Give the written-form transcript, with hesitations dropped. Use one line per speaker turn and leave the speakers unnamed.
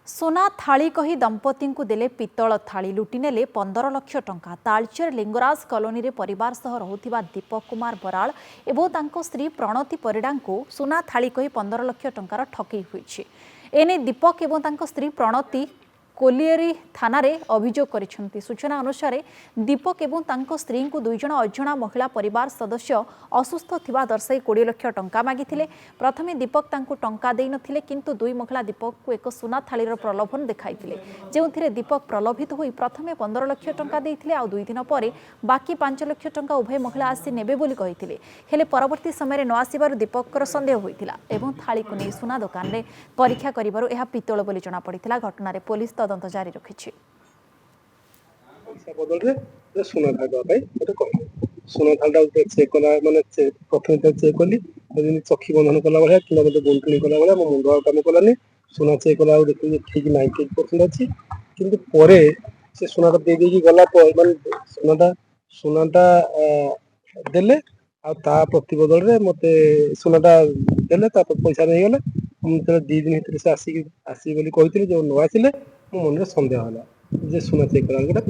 सोना थाली कही दंपति को देले पितल थाली लुटिनेले 15 लाख टंका। तालचेर लिंगराज कॉलोनी रे परिवार सह रहुथिबा दीपक कुमार बराल एवं तांको स्त्री प्रणति परिडा को सोना थाली कही 15 लाख टंकार ठकई होईछि। एने दीपक एवं तांको स्त्री प्रणति कोलियरी थाना रे अभियोग करिसेंती। सूचना अनुसार दीपक एवं तांको स्त्री को दुई जण अजणा महिला परिवार सदस्य असुस्थ थिबा दर्शाई 20 लाख टंका मागिथिले। प्रथमे दीपक तांको टंका देई नथिले, किंतु दुई महिला दीपक को एक सोना थालीर प्रलोभन देखाइथिले, जेउथिरे दीपक प्रलोभित होई प्रथमे 15 लाख टंका देइथिले आ दुई दिन परे बाकी 5 लाख टंका उभय महिला आसी नेबे बोली कहिथिले। हेले परवर्ती समय न आसीबारु दीपकर संदेह होइथिला एवं थाली को नै सोना दुकान रे परीक्षा करिबारु एहा पितल बोली जणा पड़िथिला। घटना रे पुलिस तदंत जारी रखिछि।
सोना सोना थालटा चेक कला माने प्रथम चेक कली चक्षी बंधन कला भाया कि गुंठुणी कला भाया मो मुंड काम कलानी सोना चेक कला देखिए ठीक 98% अच्छी किंतु परे से सोनाटा दे देकी गला माने सोनाटा देले आ ता प्रतिबदल रे मते सोनाटा देले ता पैसा नहीं गले हम तो 2 दिन भीतर से आसी बोली कहिथिले जो न आसिले मो मन रे संदेह होला जे सोना चेक कला गोटा